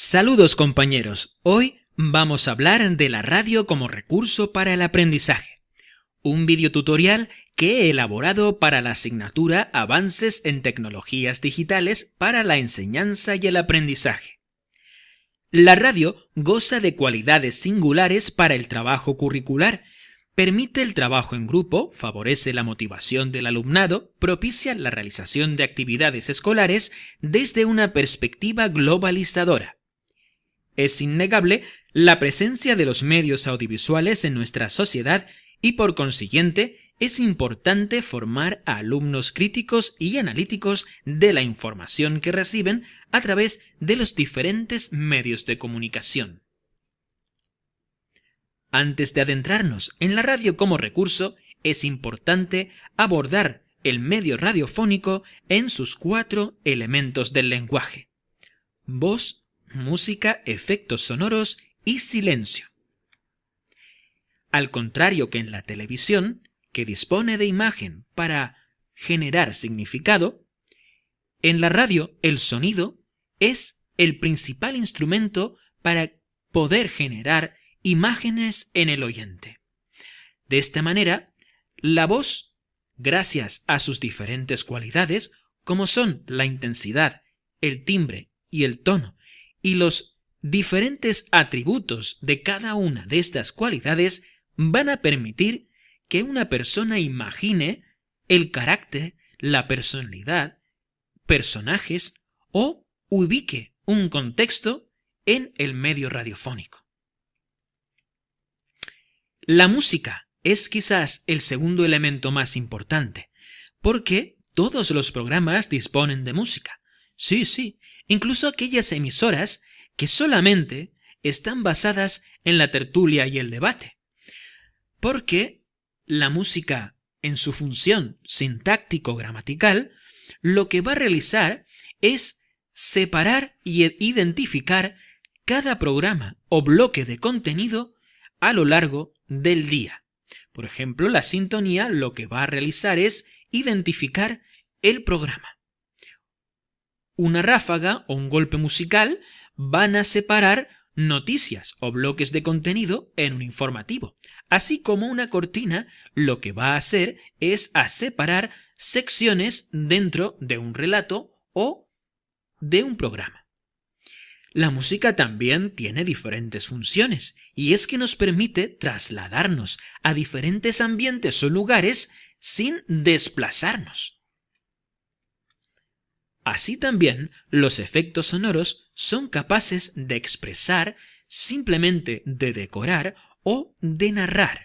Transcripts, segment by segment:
Saludos compañeros, hoy vamos a hablar de la radio como recurso para el aprendizaje. Un videotutorial que he elaborado para la asignatura Avances en Tecnologías Digitales para la Enseñanza y el Aprendizaje. La radio goza de cualidades singulares para el trabajo curricular, permite el trabajo en grupo, favorece la motivación del alumnado, propicia la realización de actividades escolares desde una perspectiva globalizadora. Es innegable la presencia de los medios audiovisuales en nuestra sociedad y por consiguiente es importante formar a alumnos críticos y analíticos de la información que reciben a través de los diferentes medios de comunicación. Antes de adentrarnos en la radio como recurso, es importante abordar el medio radiofónico en sus 4 elementos del lenguaje: voz, música, efectos sonoros y silencio. Al contrario que en la televisión, que dispone de imagen para generar significado, en la radio el sonido es el principal instrumento para poder generar imágenes en el oyente. De esta manera, la voz, gracias a sus diferentes cualidades, como son la intensidad, el timbre y el tono, y los diferentes atributos de cada una de estas cualidades, van a permitir que una persona imagine el carácter, la personalidad, personajes o ubique un contexto en el medio radiofónico. La música es quizás el segundo elemento más importante, porque todos los programas disponen de música. Sí, incluso aquellas emisoras que solamente están basadas en la tertulia y el debate. Porque la música, en su función sintáctico-gramatical, lo que va a realizar es separar y identificar cada programa o bloque de contenido a lo largo del día. Por ejemplo, la sintonía lo que va a realizar es identificar el programa. Una ráfaga o un golpe musical van a separar noticias o bloques de contenido en un informativo, así como una cortina lo que va a hacer es a separar secciones dentro de un relato o de un programa. La música también tiene diferentes funciones, y es que nos permite trasladarnos a diferentes ambientes o lugares sin desplazarnos. Así también, los efectos sonoros son capaces de expresar, simplemente de decorar o de narrar.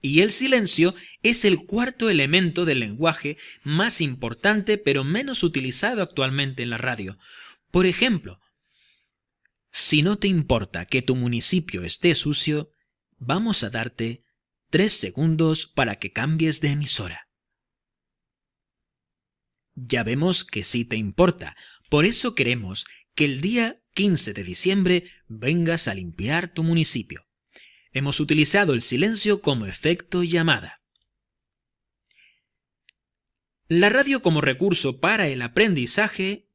Y el silencio es el cuarto elemento del lenguaje más importante pero menos utilizado actualmente en la radio. Por ejemplo, si no te importa que tu municipio esté sucio, vamos a darte 3 segundos para que cambies de emisora. Ya vemos que sí te importa, por eso queremos que el día 15 de diciembre vengas a limpiar tu municipio. Hemos utilizado el silencio como efecto llamada. La radio como recurso para el aprendizaje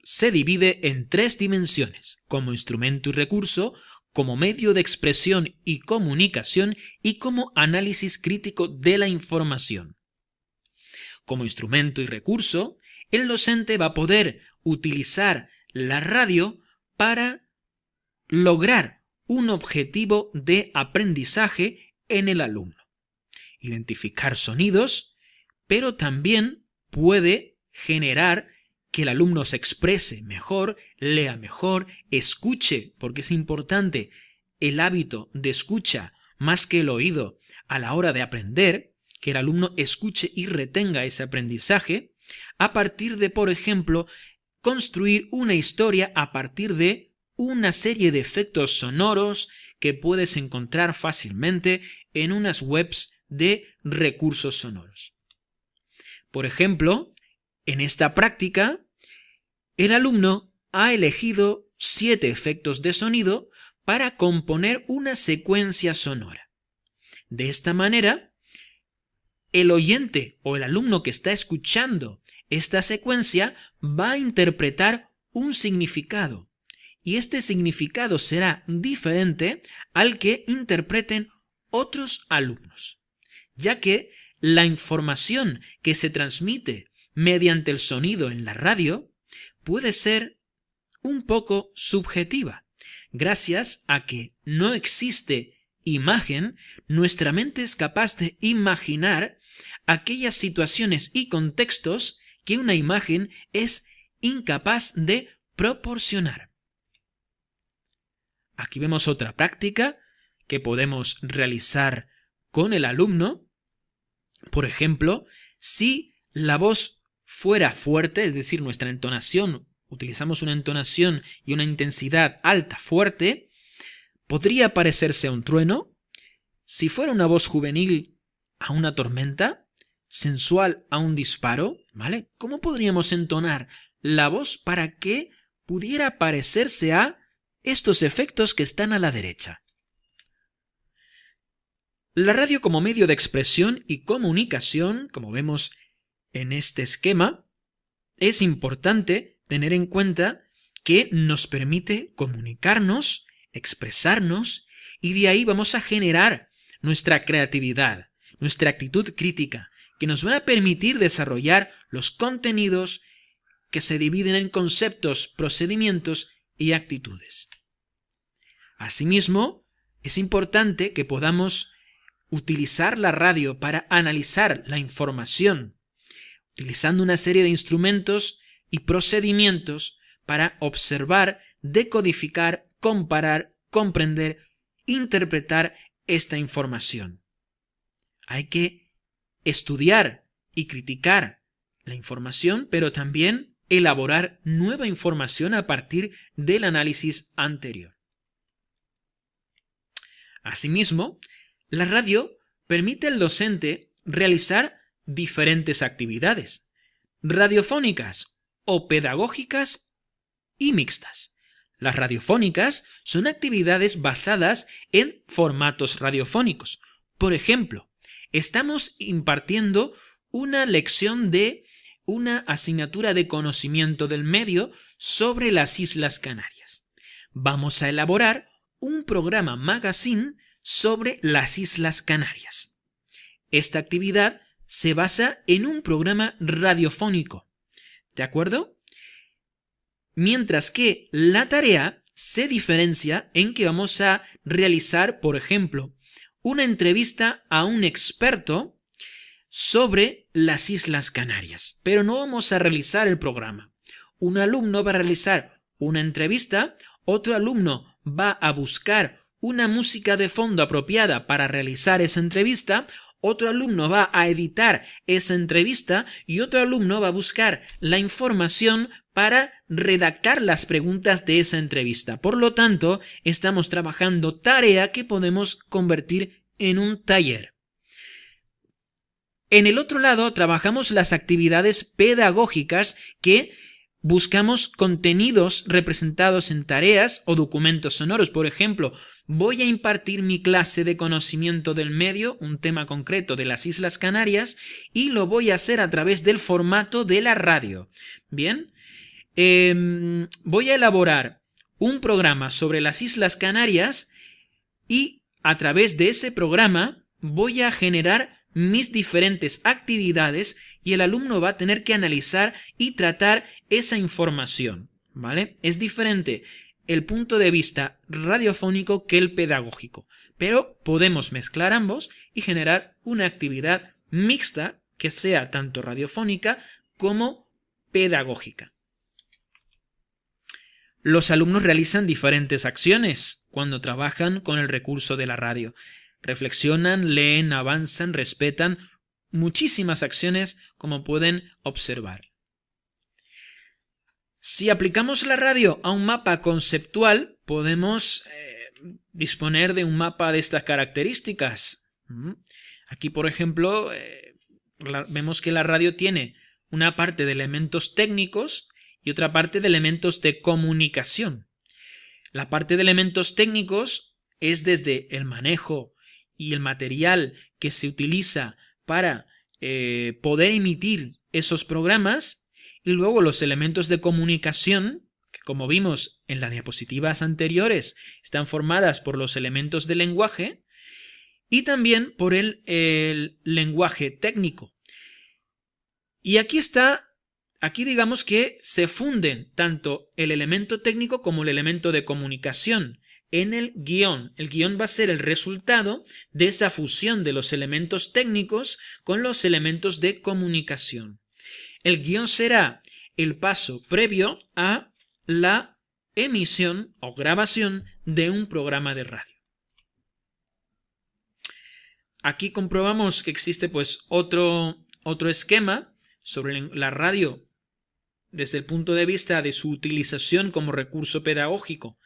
se divide en 3 dimensiones: como instrumento y recurso, como medio de expresión y comunicación y como análisis crítico de la información. Como instrumento y recurso, el docente va a poder utilizar la radio para lograr un objetivo de aprendizaje en el alumno. Identificar sonidos, pero también puede generar que el alumno se exprese mejor, lea mejor, escuche, porque es importante el hábito de escucha más que el oído a la hora de aprender, que el alumno escuche y retenga ese aprendizaje, a partir de, por ejemplo, construir una historia a partir de una serie de efectos sonoros que puedes encontrar fácilmente en unas webs de recursos sonoros. Por ejemplo, en esta práctica, el alumno ha elegido 7 efectos de sonido para componer una secuencia sonora. De esta manera, el oyente o el alumno que está escuchando esta secuencia va a interpretar un significado, y este significado será diferente al que interpreten otros alumnos, ya que la información que se transmite mediante el sonido en la radio puede ser un poco subjetiva. Gracias a que no existe imagen, nuestra mente es capaz de imaginar aquellas situaciones y contextos que una imagen es incapaz de proporcionar. Aquí vemos otra práctica que podemos realizar con el alumno. Por ejemplo, si la voz fuera fuerte, es decir, nuestra entonación, utilizamos una entonación y una intensidad alta, fuerte, podría parecerse a un trueno. Si fuera una voz juvenil, a una tormenta, sensual, a un disparo, ¿vale? ¿Cómo podríamos entonar la voz para que pudiera parecerse a estos efectos que están a la derecha? La radio como medio de expresión y comunicación, como vemos en este esquema, es importante tener en cuenta que nos permite comunicarnos, expresarnos, y de ahí vamos a generar nuestra creatividad, nuestra actitud crítica, que nos van a permitir desarrollar los contenidos que se dividen en conceptos, procedimientos y actitudes. Asimismo, es importante que podamos utilizar la radio para analizar la información, utilizando una serie de instrumentos y procedimientos para observar, decodificar, comparar, comprender, interpretar esta información. Hay que estudiar y criticar la información, pero también elaborar nueva información a partir del análisis anterior. Asimismo, la radio permite al docente realizar diferentes actividades, radiofónicas o pedagógicas y mixtas. Las radiofónicas son actividades basadas en formatos radiofónicos. Por ejemplo, estamos impartiendo una lección de una asignatura de conocimiento del medio sobre las Islas Canarias. Vamos a elaborar un programa magazine sobre las Islas Canarias. Esta actividad se basa en un programa radiofónico, ¿de acuerdo? Mientras que la tarea se diferencia en que vamos a realizar, por ejemplo, una entrevista a un experto sobre las Islas Canarias, pero no vamos a realizar el programa. Un alumno va a realizar una entrevista, otro alumno va a buscar una música de fondo apropiada para realizar esa entrevista, otro alumno va a editar esa entrevista y otro alumno va a buscar la información para redactar las preguntas de esa entrevista. Por lo tanto, estamos trabajando tarea que podemos convertir en un taller. En el otro lado, trabajamos las actividades pedagógicas que buscamos contenidos representados en tareas o documentos sonoros. Por ejemplo, voy a impartir mi clase de conocimiento del medio, un tema concreto de las Islas Canarias, y lo voy a hacer a través del formato de la radio. Bien, voy a elaborar un programa sobre las Islas Canarias y a través de ese programa voy a generar mis diferentes actividades y el alumno va a tener que analizar y tratar esa información, ¿vale? Es diferente el punto de vista radiofónico que el pedagógico, pero podemos mezclar ambos y generar una actividad mixta que sea tanto radiofónica como pedagógica. Los alumnos realizan diferentes acciones cuando trabajan con el recurso de la radio. Reflexionan, leen, avanzan, respetan, muchísimas acciones como pueden observar. Si aplicamos la radio a un mapa conceptual, podemos disponer de un mapa de estas características. Aquí, por ejemplo, vemos que la radio tiene una parte de elementos técnicos y otra parte de elementos de comunicación. La parte de elementos técnicos es desde el manejo y el material que se utiliza para poder emitir esos programas, y luego los elementos de comunicación como vimos en las diapositivas anteriores, están formadas por los elementos del lenguaje y también por el lenguaje técnico. Y aquí digamos que se funden tanto el elemento técnico como el elemento de comunicación en el guión. El guión va a ser el resultado de esa fusión de los elementos técnicos con los elementos de comunicación. El guión será el paso previo a la emisión o grabación de un programa de radio. Aquí comprobamos que existe pues otro esquema sobre la radio desde el punto de vista de su utilización como recurso pedagógico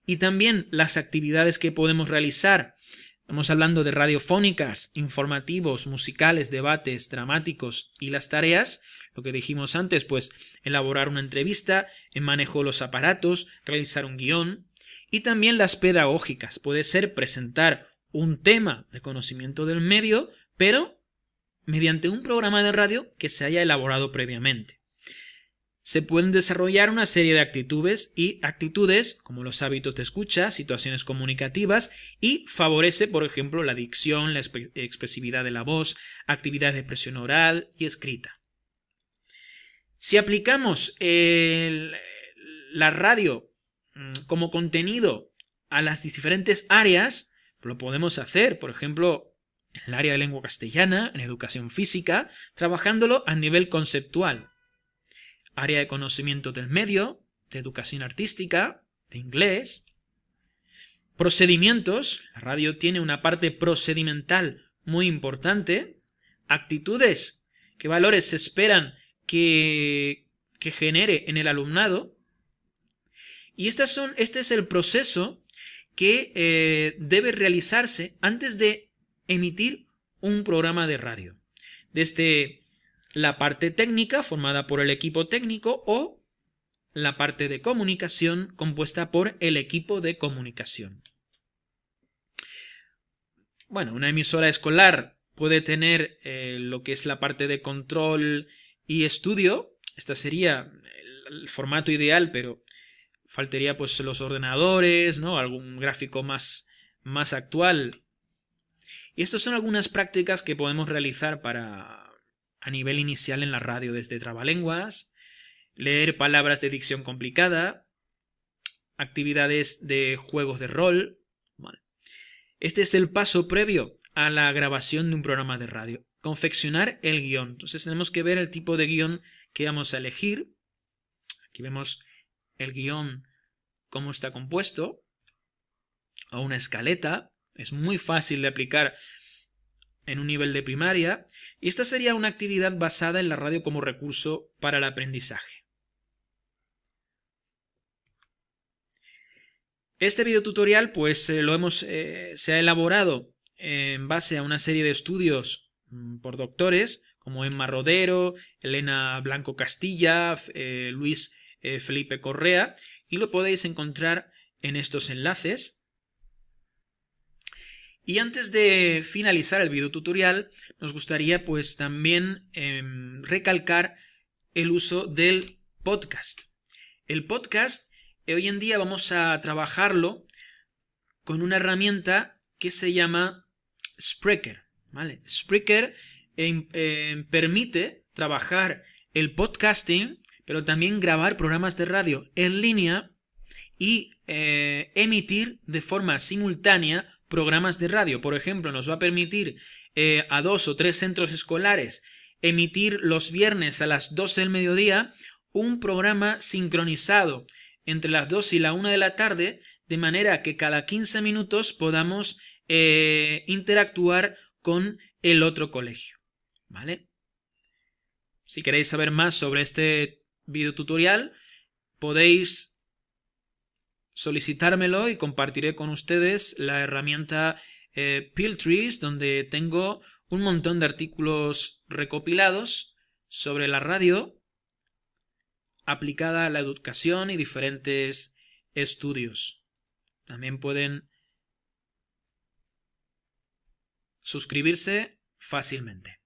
y también las actividades que podemos realizar. Estamos hablando de radiofónicas, informativos, musicales, debates, dramáticos y las tareas, lo que dijimos antes, pues elaborar una entrevista, en manejo de los aparatos, realizar un guión, y también las pedagógicas. Puede ser presentar un tema de conocimiento del medio, pero mediante un programa de radio que se haya elaborado previamente. Se pueden desarrollar una serie de actitudes como los hábitos de escucha, situaciones comunicativas y favorece, por ejemplo, la dicción, la expresividad de la voz, actividades de expresión oral y escrita. Si aplicamos la radio como contenido a las diferentes áreas, lo podemos hacer, por ejemplo, en el área de lengua castellana, en educación física, trabajándolo a nivel conceptual. Área de conocimiento del medio, de educación artística, de inglés. Procedimientos, la radio tiene una parte procedimental muy importante. Actitudes, qué valores se esperan que genere en el alumnado. Y este es el proceso que debe realizarse antes de emitir un programa de radio. Desde la parte técnica formada por el equipo técnico o la parte de comunicación compuesta por el equipo de comunicación. Bueno, una emisora escolar puede tener lo que es la parte de control y estudio. Este sería el formato ideal, pero faltaría pues los ordenadores, ¿no? Algún gráfico más actual. Y estas son algunas prácticas que podemos realizar a nivel inicial en la radio, desde trabalenguas, leer palabras de dicción complicada, actividades de juegos de rol. Vale. Este es el paso previo a la grabación de un programa de radio. Confeccionar el guión. Entonces tenemos que ver el tipo de guión que vamos a elegir. Aquí vemos el guión, cómo está compuesto, o una escaleta. Es muy fácil de aplicar en un nivel de primaria, y esta sería una actividad basada en la radio como recurso para el aprendizaje. Este videotutorial pues se ha elaborado en base a una serie de estudios por doctores como Emma Rodero, Elena Blanco Castilla, Luis Felipe Correa, y lo podéis encontrar en estos enlaces. Y antes de finalizar el videotutorial, nos gustaría pues también recalcar el uso del podcast. El podcast hoy en día vamos a trabajarlo con una herramienta que se llama Spreaker, ¿vale? Spreaker permite trabajar el podcasting, pero también grabar programas de radio en línea y emitir de forma simultánea programas de radio. Por ejemplo, nos va a permitir a 2 o 3 centros escolares emitir los viernes a las 12 del mediodía un programa sincronizado entre las 2 y la 1 de la tarde, de manera que cada 15 minutos podamos interactuar con el otro colegio, ¿vale? Si queréis saber más sobre este videotutorial, podéis solicitármelo y compartiré con ustedes la herramienta Piltrees, donde tengo un montón de artículos recopilados sobre la radio aplicada a la educación y diferentes estudios. También pueden suscribirse fácilmente.